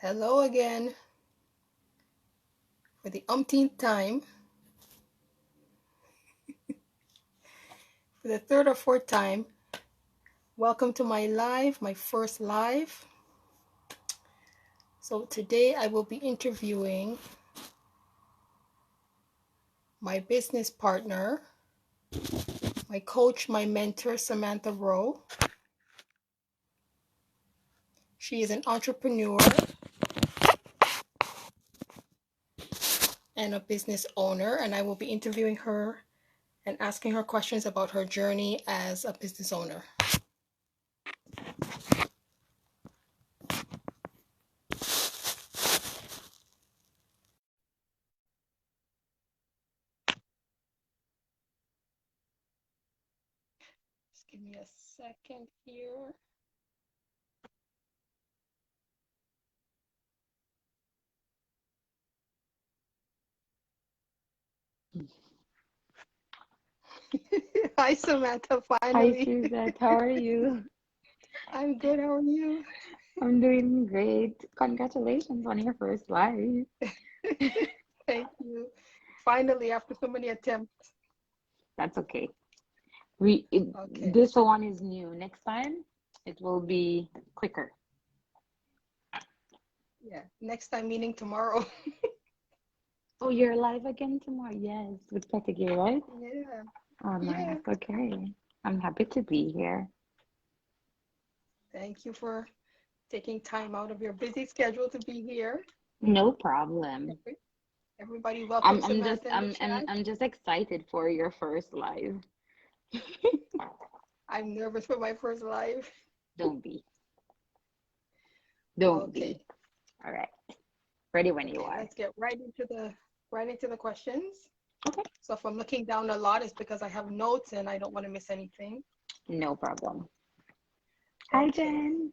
Hello again for the umpteenth time, for the third or fourth time. Welcome to my first live. So today I will be interviewing my business partner, my coach, my mentor, Samantha Rowe. She is an entrepreneur and a business owner, and I will be interviewing her and asking her questions about her journey as a business owner. Just give me a second here. Hi, Samantha, Hi, finally. Suzette. How are you? I'm good. How are you? I'm doing great. Congratulations on your first live. Thank you. Finally, after so many attempts. That's okay. Okay. This one is new. Next time, it will be quicker. Yeah. Next time, meaning tomorrow. Oh, you're live again tomorrow? Yes, with Category, right? Yeah. Oh, Yeah. nice. Okay. I'm happy to be here. Thank you for taking time out of your busy schedule to be here. No problem. Every- Everybody, welcome I'm just Samantha in the I'm I'm chat. I'm just excited for your first live. I'm nervous for my first live. Don't be. Don't be. Okay. All right. Ready when you Okay. are. Let's get right into the questions. Okay. So if I'm looking down a lot, it's because I have notes and I don't want to miss anything. No problem. Hi, Okay. Jen.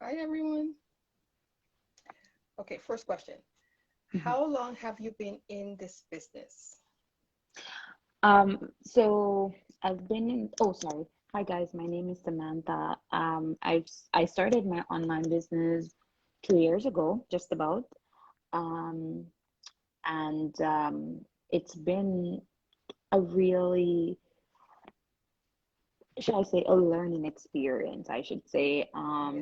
Hi, everyone. Okay. First question. How long have you been in this business? So I've been in, oh, sorry. Hi guys, my name is Samantha. I started my online business 2 years ago, just about. Um, and it's been a really, should I say, a learning experience, I should say. Yeah.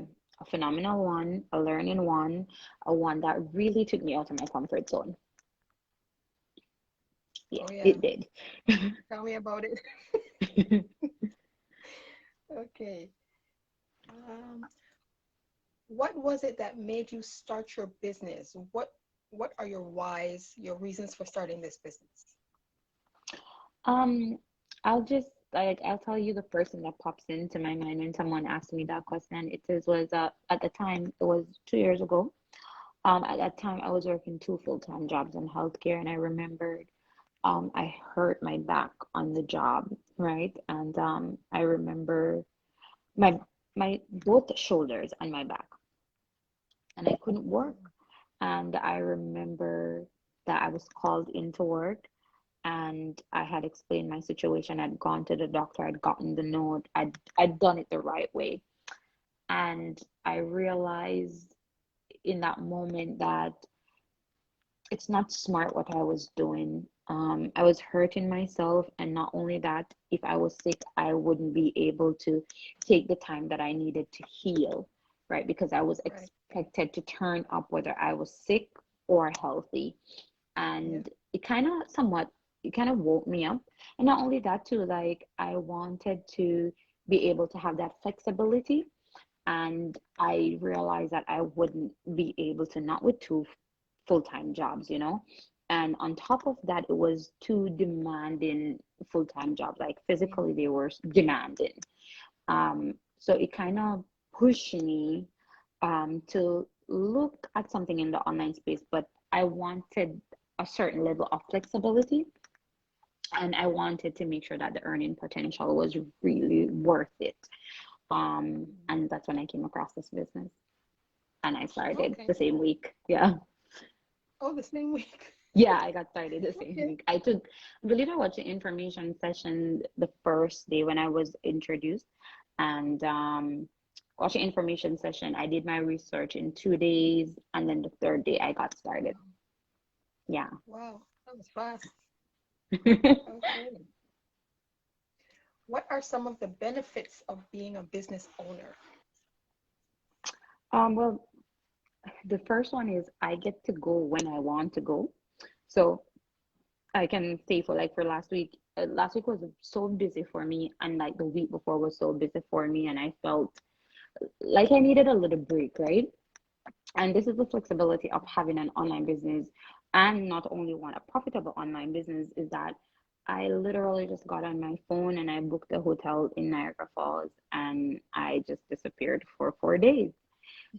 A phenomenal one, a learning one, a one that really took me out of my comfort zone. Yeah, Oh, yeah. it did. Tell me about it. Okay. Um, what was it that made you start your business? What are your whys, your reasons for starting this business? Um, I'll tell you the first thing that pops into my mind when someone asks me that question. Was at the time, it was 2 years ago. At that time I was working two full-time jobs in healthcare, and I remembered I hurt my back on the job, right? And I remember my my both shoulders and my back, and I couldn't work. Mm. And I remember that I was called into work, and I had explained my situation. I'd gone to the doctor, I'd gotten the note, I'd done it the right way. And I realized in that moment that it's not smart what I was doing. I was hurting myself, and not only that, if I was sick, I wouldn't be able to take the time that I needed to heal, right? Because I was Right. expected to turn up whether I was sick or healthy. Yeah. And it kind of woke me up. And not only that too, like I wanted to be able to have that flexibility, and I realized that I wouldn't be able to, not with two full-time jobs. And on top of that, it was two demanding full-time jobs, like Mm. physically they were demanding. So it kind of pushed me to look at something in the online space, but I wanted a certain level of flexibility, and I wanted to make sure that the earning potential was really worth it. Mhm. And that's when I came across this business, and I started Okay. the same week. Yeah. Oh, the same week. Yeah, I got started the same Okay. week. I believe I watched the information session the first day when I was introduced, and Got your information session. I did my research in 2 days, and then the third day I got started. Yeah. Wow, that was fast. Okay. What are some of the benefits of being a business owner? Well, the first one is I get to go when I want to go. So I can say for like for last week was so busy for me, and like the week before was so busy for me, and I felt like I needed a little break, right? And this is the flexibility of having an online business, and not only one, a profitable online business, is that I literally just got on my phone and I booked a hotel in Niagara Falls, and I just disappeared for 4 days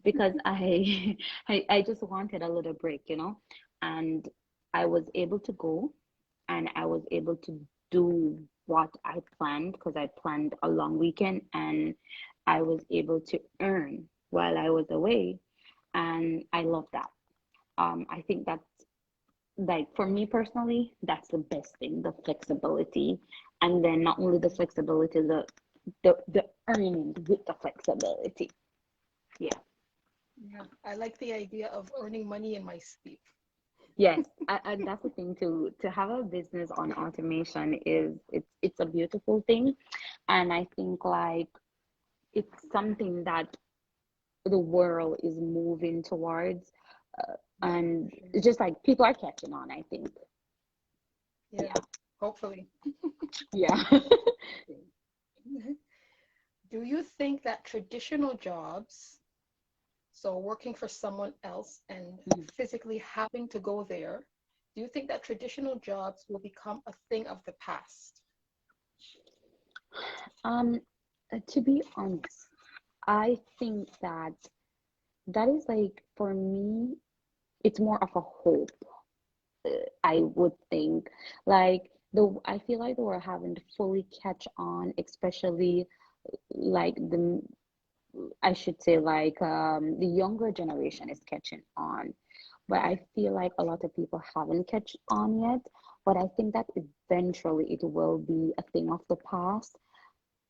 because I just wanted a little break, and I was able to go, and I was able to do what I planned because I planned a long weekend, and I was able to earn while I was away, and I love that. I think that's like for me personally, that's the best thing, the flexibility, and then not only the flexibility, the earning with the flexibility. Yeah. Yeah, I like the idea of earning money in my sleep. Yes, and that's the thing to have a business on automation is it's a beautiful thing, and I think like it's something that the world is moving towards, Yeah, for and sure. it's just like people are catching on, I think. Yeah, Yeah, hopefully. yeah. Do you think that traditional jobs, so working for someone else and physically having to go there, do you think that traditional jobs will become a thing of the past? Um, to be honest, I think that that is like for me, it's more of a hope. I would think like the I feel like the world haven't fully catch on, especially like the I should say like the younger generation is catching on, but Yeah, I feel like a lot of people haven't catch on yet. But I think that eventually it will be a thing of the past.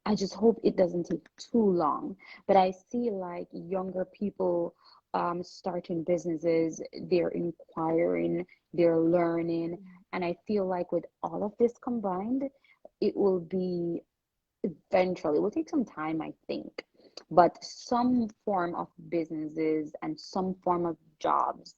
I just hope it doesn't take too long. But I see like younger people starting businesses, they're inquiring, they're learning. And I feel like with all of this combined, it will be eventually, it will take some time, I think. But some form of businesses and some form of jobs,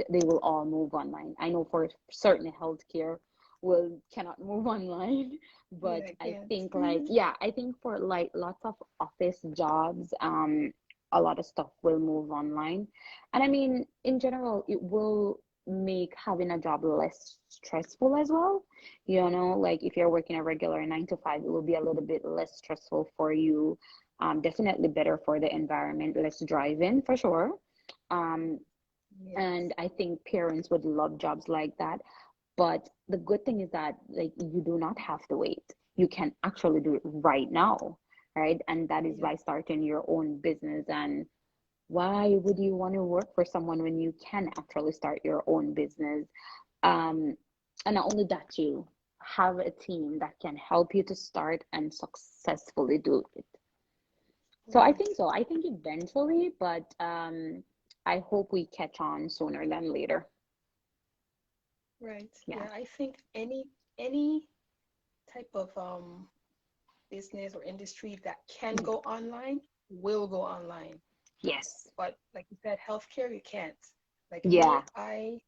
they will all move online. I know for certain healthcare will cannot move online, yeah, but I I can't. think like yeah, I think for like lots of office jobs, a lot of stuff will move online. And I mean, in general, it will make having a job less stressful as well. Like if you're working a regular 9 to 5, it will be a little bit less stressful for you. Definitely better for the environment, less driving for sure. Um, Yes. and I think parents would love jobs like that. But the good thing is that like you do not have to wait. You can actually do it right now, right? And that is Yeah. by starting your own business. And why would you want to work for someone when you can actually start your own business? Um, and not only that, you have a team that can help you to start and successfully do it. So I Right. think so. I think eventually, but I hope we catch on sooner than later. Right. Yeah. Yeah, I think any type of business or industry that can Mm. go online will go online. Yes. But like you said, healthcare you can't. Like me, Yeah. I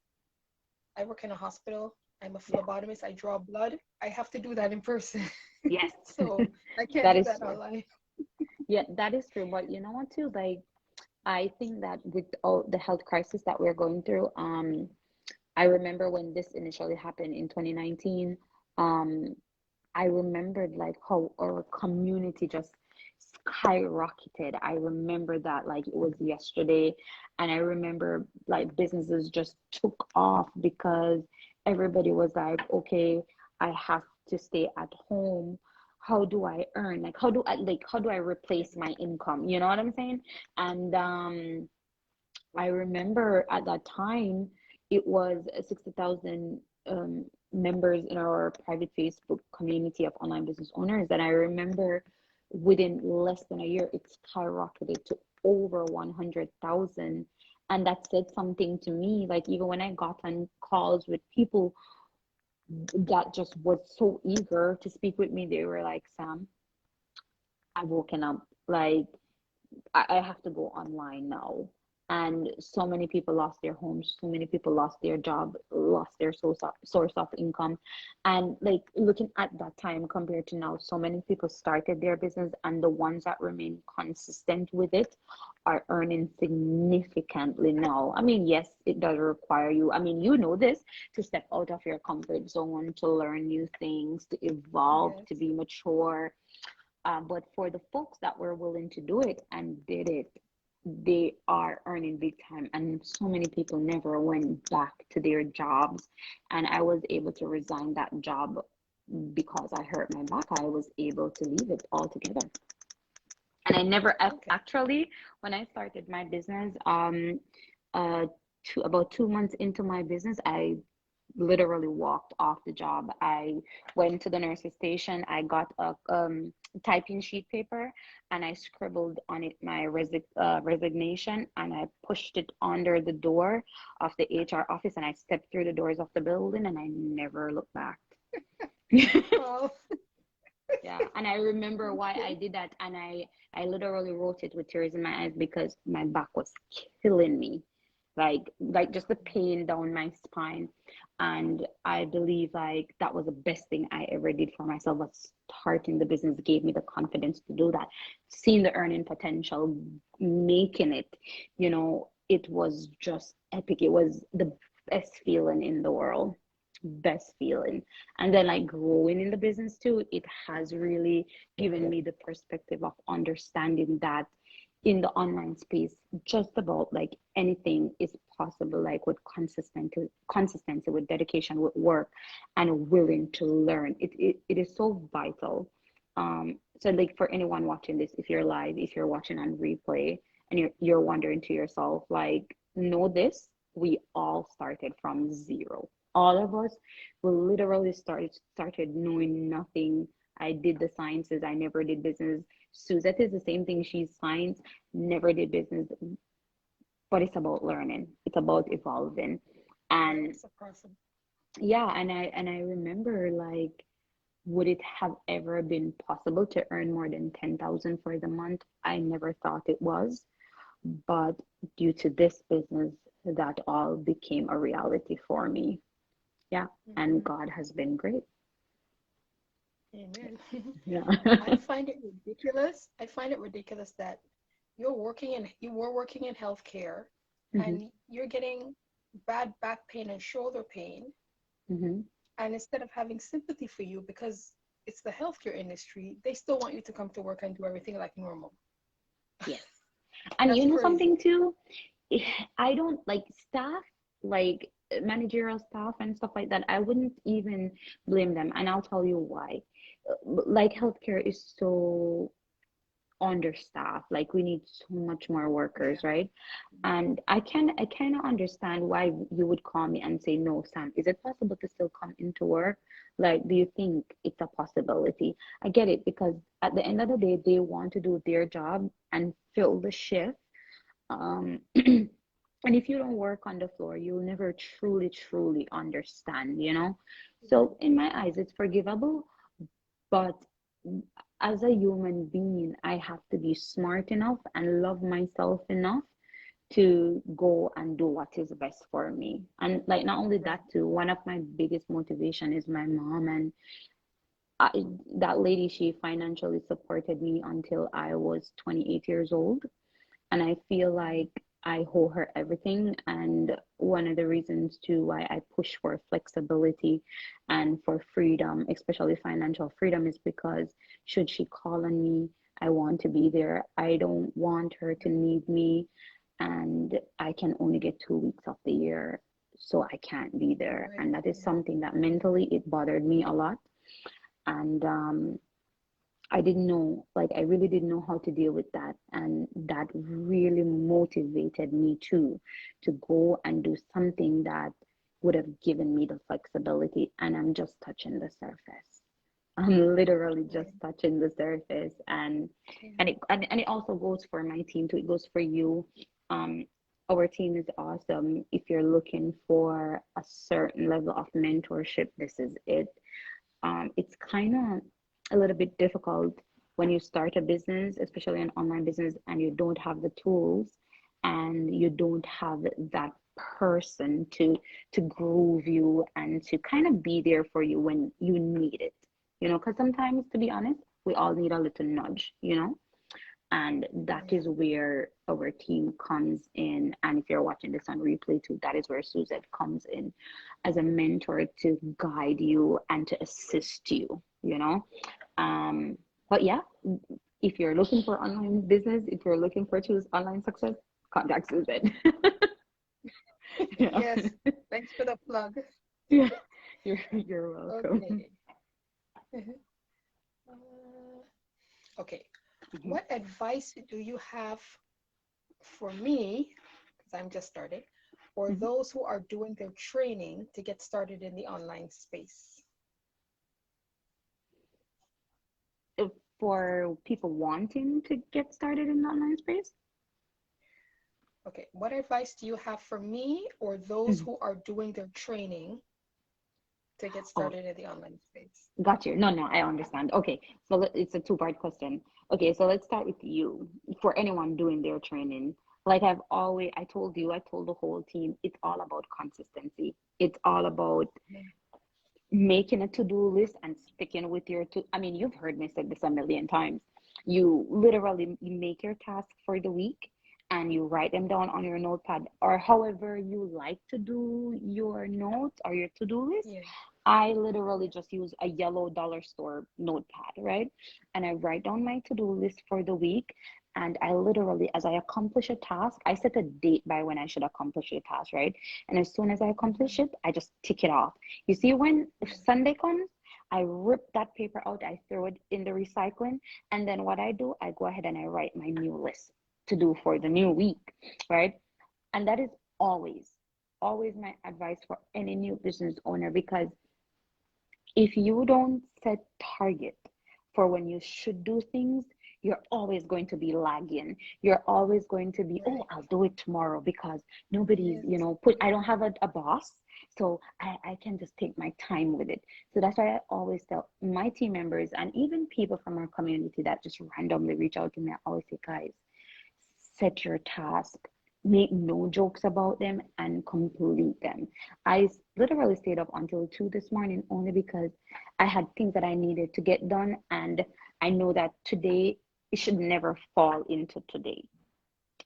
work in a hospital. I'm a Yeah. phlebotomist. I draw blood. I have to do that in person. Yes. So I can't That do is that true. online. Yeah, that is true. But you know what, too? Like, I think that with all the health crisis that we're going through, I remember when this initially happened in 2019, um, I remembered like how our community just skyrocketed. I remember that like it was yesterday. And I remember like businesses just took off because everybody was like, okay, I have to stay at home. How do I earn? How do I replace my income? You know what I'm saying? And I remember at that time it was 60,000 members in our private Facebook community of online business owners. And I remember within less than a year, it skyrocketed to over 100,000. And that said something to me. Like, even when I got on calls with people that just was so eager to speak with me, they were like, Sam, I've woken up. Like, I have to go online now. And so many people lost their homes, so many people lost their job, lost their source of income. And like, looking at that time compared to now, so many people started their business, and the ones that remain consistent with it are earning significantly now. I mean, yes, it does require you, I mean, you know this, to step out of your comfort zone, to learn new things, to evolve, to Yes. be mature, but for the folks that were willing to do it and did it, they are earning big time. And so many people never went back to their jobs. And I was able to resign that job because I hurt my back. I was able to leave it altogether. And I never Okay. actually, when I started my business, uh, about 2 months into my business, I literally walked off the job. I went to the nurse's station. I got a typing sheet paper, and I scribbled on it my resignation, and I pushed it under the door of the HR office, and I stepped through the doors of the building, and I never looked back. Oh, Yeah, and I remember why I did that, and I literally wrote it with tears in my eyes because my back was killing me, like just the pain down my spine. And I believe like that was the best thing I ever did for myself. Was starting the business gave me the confidence to do that, seeing the earning potential, making it, it was just epic. It was the best feeling in the world, best feeling. And then like growing in the business too, it has really given me the perspective of understanding that in the online space, just about like anything is possible, like with consistency, with dedication, with work, and willing to learn. It is so vital. So like for anyone watching this, if you're live, if you're watching on replay, and you're wondering to yourself, like, know this, we all started from zero. All of us, we literally started knowing nothing. I did the sciences, I never did business. Suzette is the same thing. She's science, never did business, but it's about learning. It's about evolving. right. And It's a process. yeah, and I remember like, would it have ever been possible to earn more than 10,000 for the month? I never thought it was, but due to this business, that all became a reality for me. Yeah, and Hmm. God has been great. Amen. Yeah. I find it ridiculous. I find it ridiculous that you were working in healthcare Hmm. and you're getting bad back pain and shoulder pain, Hmm. and instead of having sympathy for you because it's the healthcare industry, they still want you to come to work and do everything like normal. Yes. And That's you know crazy. something too? I don't like staff, like managerial staff and stuff like that. I wouldn't even blame them. And I'll tell you why. Like healthcare is so understaffed. Like we need so much more Yeah. workers, right? And I kind of understand why you would call me and say, no, Sam, is it possible to still come into work? Like, do you think it's a possibility? I get it because at the end of the day, they want to do their job and fill the shift. And if you don't work on the floor, you'll never truly, truly understand, you know? So, in my eyes, it's forgivable, but as a human being, I have to be smart enough and love myself enough to go and do what is best for me. And like not only Right. that too, one of my biggest motivation is my mom. And I, that lady, she financially supported me until I was 28 years old. And I feel Mhm. like I owe her everything. And one of the reasons too why I push for flexibility and for freedom, especially financial freedom, is because should she call on me, I want to be there. I don't want her to need me, and I can only get 2 weeks of the year, so I can't be there. Right. And that is Yeah. something that mentally it bothered me a lot. And I didn't know, like, I really didn't know how to deal with that. And that really motivated me too, to go and do something that would have given me the flexibility. And I'm just touching the surface. I'm literally just Okay. touching the surface, Yeah. and it also goes for my team too. It goes for you. Um, our team is awesome. If you're looking for a certain level of mentorship, this is it. It's kind of a little bit difficult when you start a business, especially an online business, and you don't have the tools and you don't have that person to groove you and to kind of be there for you when you need it. Because sometimes, to be honest, we all need a little nudge. And that Yeah. is where our team comes in. And if you're watching this on replay too, that is where Suzette comes in as a mentor to guide you and to assist you. Um, but yeah, if you're looking for online business, if you're looking for choose online success, contact Suzette. Yeah. Yes. Thanks for the plug. Yeah. You're welcome. Okay. Uh, okay. Mhm, What advice do you have for me, because I'm just starting, or mhm. those who are doing their training to get started in the online space? For people wanting to get started in the online space. Okay. What advice do you have for me or those Mhm. who are doing their training to get Oh, started in the online space? got you. No, no, I understand. Okay, so it's a two-part question. Okay, so let's start with you. For anyone doing their training, like I told you, I told the whole team, it's all about consistency. It's all about Yeah. making a to-do list and sticking with your I mean, you've heard me say this a million times. You literally you make your task for the week and you write them down on your notepad or however you like to do your notes or your to-do list. Yeah. I literally just use a yellow dollar store notepad, right? And I write down my to-do list for the week. And I literally, as I accomplish a task, I set a date by when I should accomplish a task, right? And as soon as I accomplish Mhm. it, I just tick it off. You see, when Yeah. Sunday comes, I rip that paper out, I throw it in the recycling, and then what I do, I go ahead and I write my new list to do for the new week, right? And that is always, always my advice for any new business owner because if you don't set target for when you should do things, you're always going to be lagging. You're always going to be, oh, Right. I'll do it tomorrow because nobody's, Yes. I don't have a boss. So I can just take my time with it. So that's why I always tell my team members and even people from our community that just randomly reach out to me, I always say, guys, set your task, make no jokes about them, and complete them. I literally stayed up until 2 this morning only because I had things that I needed to get done, and I know that today it should never fall into today,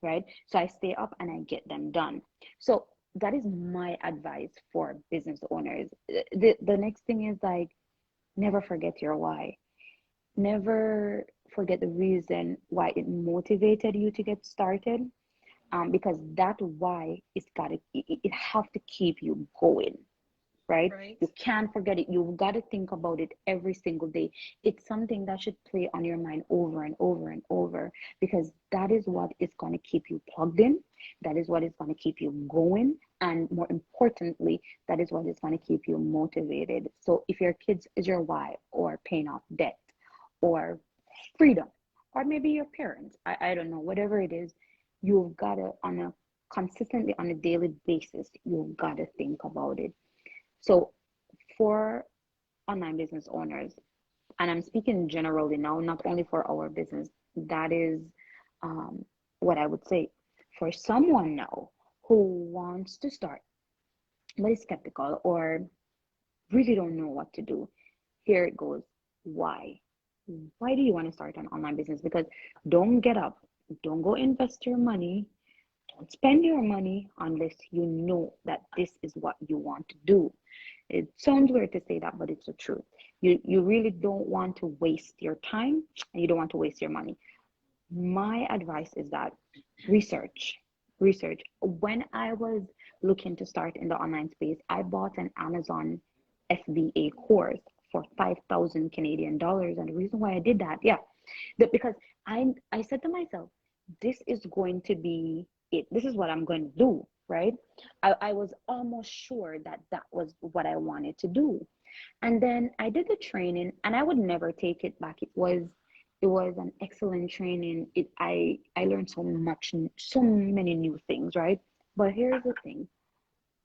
right? So I stay up and I get them done. So that is my advice for business owners. The next thing is like, never forget your why. Never forget the reason why it motivated you to get started, because that why it's got to it have to keep you going, right? Right. You can't forget it. You've got to think about it every single day. It's something that should play on your mind over and over and over because that is what is going to keep you plugged in. That is what is going to keep you going. And more importantly, that is what is going to keep you motivated. So if your kids is your why, or paying off debt, or freedom, or maybe your parents, I don't know, whatever it is, you've got to, on a consistently on a daily basis, you've got to think about it. So for online business owners, and I'm speaking generally now, not only for our business, that is um, what I would say. For someone now who wants to start but is skeptical or really don't know what to do, here it goes. Why? Why do you want to start an online business? Because don't get up, don't go invest your money, don't spend your money unless you know that this is what you want to do. It sounds weird to say that, but it's the truth. You really don't want to waste your time and you don't want to waste your money. My advice is that research, research. When I was looking to start in the online space, I bought an Amazon FBA course for 5,000 Canadian dollars. And the reason why I did that, yeah, because I said to myself, this is going to be it. This is what I'm going to do, right? I was almost sure that that was what I wanted to do. And then I did the training and I would never take it back. It was an excellent training. I learned so much, so many new things, right? But here's the thing.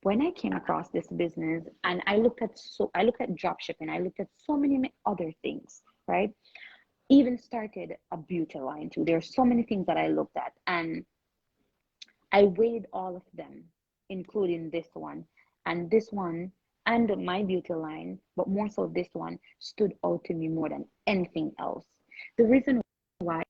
When I came across this business and I looked at drop shipping, I looked at so many other things, right? Even started a beauty line too. There are so many things that I looked at and I weighed all of them, including this one. And this one and my beauty line, but more so this one, stood out to me more than anything else. The reason why,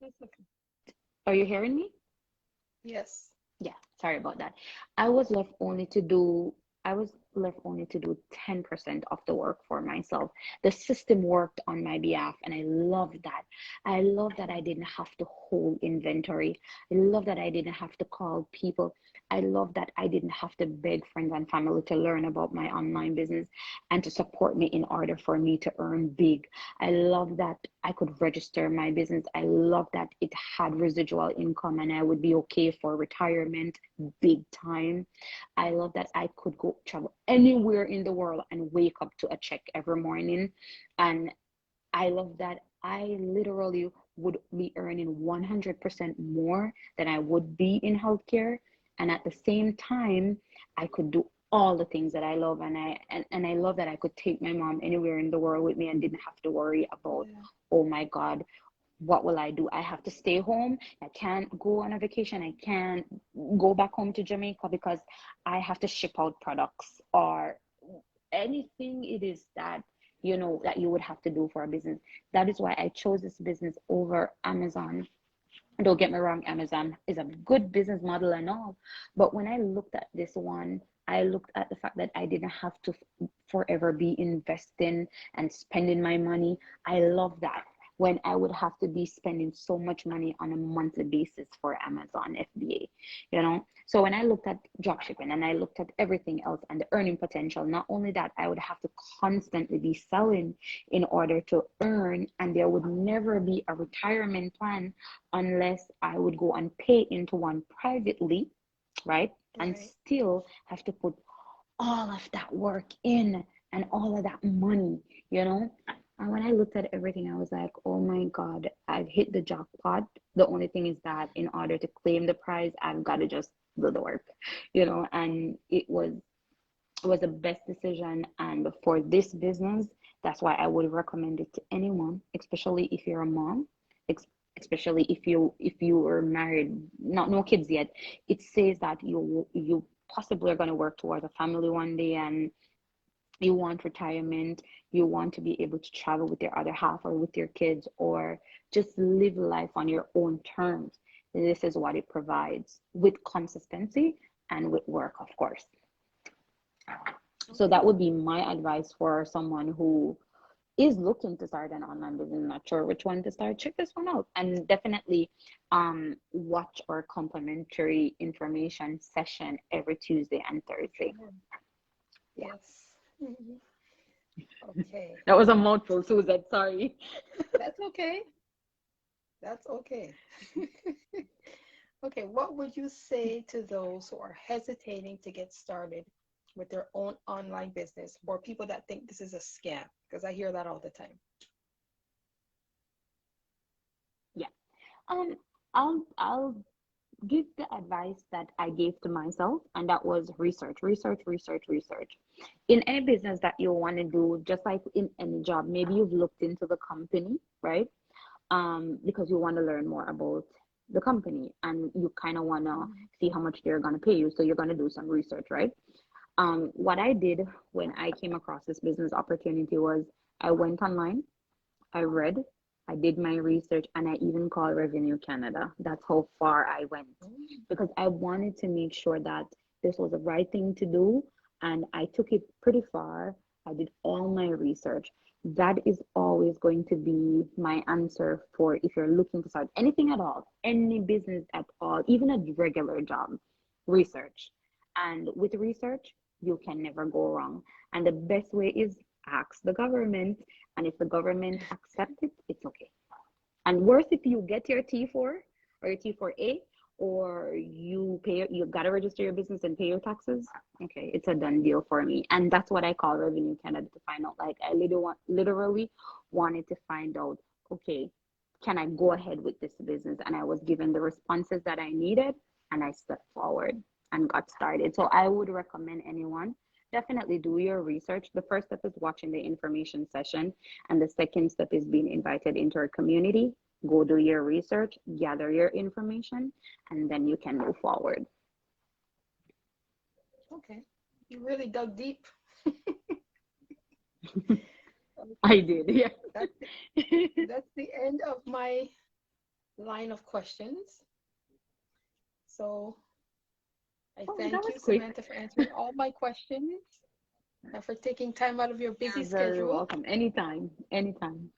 That's okay. are you hearing me? Yes. Yeah, sorry about that. I was left only to do I was left only to do 10% of the work for myself. The system worked on my behalf and I love that. I love that I didn't have to hold inventory. I love that I didn't have to call people. I love that I didn't have to beg friends and family to learn about my online business and to support me in order for me to earn big. I love that I could register my business. I love that it had residual income and I would be okay for retirement big time. I love that I could go travel anywhere in the world and wake up to a check every morning. And I love that I literally would be earning 100% more than I would be in healthcare. And at the same time, I could do all the things that I love. And I love that I could take my mom anywhere in the world with me and didn't have to worry about, Yeah. oh my God, what will I do? I have to stay home. I can't go on a vacation. I can't go back home to Jamaica because I have to ship out products or anything it is that that you would have to do for a business. That is why I chose this business over Amazon. Don't get me wrong, Amazon is a good business model and all, but when I looked at this one, I looked at the fact that I didn't have to forever be investing and spending my money. I love that when I would have to be spending so much money on a monthly basis for Amazon FBA. So when I looked at dropshipping and I looked at everything else and the earning potential, not only that, I would have to constantly be selling in order to earn, and there would never be a retirement plan unless I would go and pay into one privately, right? And Right. still have to put all of that work in and all of that money. And when I looked at everything, I was like, oh my God, I've hit the jackpot. The only thing is that in order to claim the prize, I've got to just do the work. And it was the best decision. And for this business, that's why I would recommend it to anyone, especially if you're a mom, especially if you are married, not no kids yet. It says that you possibly are going to work towards a family one day, and you want retirement, you want to be able to travel with your other half or with your kids, or just live life on your own terms. This is what it provides with consistency and with work, of course. So that Okay. would be my advice for someone who is looking to start an online business, not sure which one to start. Check this one out, and definitely watch our complimentary information session every Tuesday and Thursday. Sure. Yeah, Yes. Mhm. Okay. that was a mouthful, Susan. Sorry. That's okay. That's okay. Okay, what would you say to those who are hesitating to get started with their own online business, or people that think this is a scam? Because I hear that all the time. Yeah. Um, I'll give the advice that I gave to myself, and that was research, research, research, research. In any business that you want to do, just like in any job, maybe you've looked into the company, right? Because you want to learn more about the company and you kind of want to Mhm. see how much they're going to pay you. So you're going to do some research, right? What I did when I came across this business opportunity was I went online, I read, I did my research, and I even called Revenue Canada. That's how far I went Mm. because I wanted to make sure that this was the right thing to do. And I took it pretty far. I did all my research. That is always going to be my answer for if you're looking to start anything at all, any business at all, even a regular job. Research. And with research, you can never go wrong. And the best way is ask the government, and if the government accepts it, it's okay. And worse if you get your T4 or your T4A, or you gotta register your business and pay your taxes, okay, it's a done deal for me. And that's what I call Revenue Canada to find out. Like I literally wanted to find out, okay, can I go ahead with this business? And I was given the responses that I needed, and I stepped forward and got started. So I would recommend anyone definitely do your research. The first step is watching the information session, and the second step is being invited into our community. Go do your research, gather your information, and then you can move forward. Okay. You really dug deep. I Okay. did, yeah. That's that's the end of my line of questions. So I Oh, that thank was you, quick. Samantha, for answering all my questions and for taking time out of your busy You're very schedule. welcome. Anytime, anytime.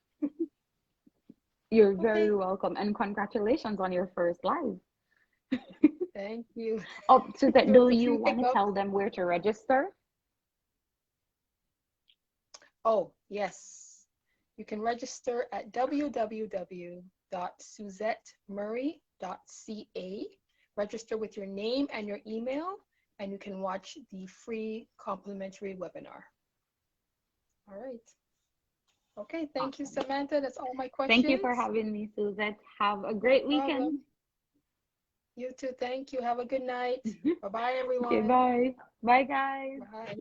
You're very Okay. welcome. And congratulations on your first live. Thank you. Oh, Suzette, There was do a you few want to hiccups. tell them where to register? Oh, yes. You can register at www.suzettemurray.ca. Register with your name and your email, and you can watch the free complimentary webinar. All right. Okay. Thank you, Awesome. Samantha. That's all my Thank you for questions. having me, Suzette. Have a No great weekend. problem. You too. Thank you. Have a good night. Bye bye, Okay, everyone. bye. Bye, guys. Bye.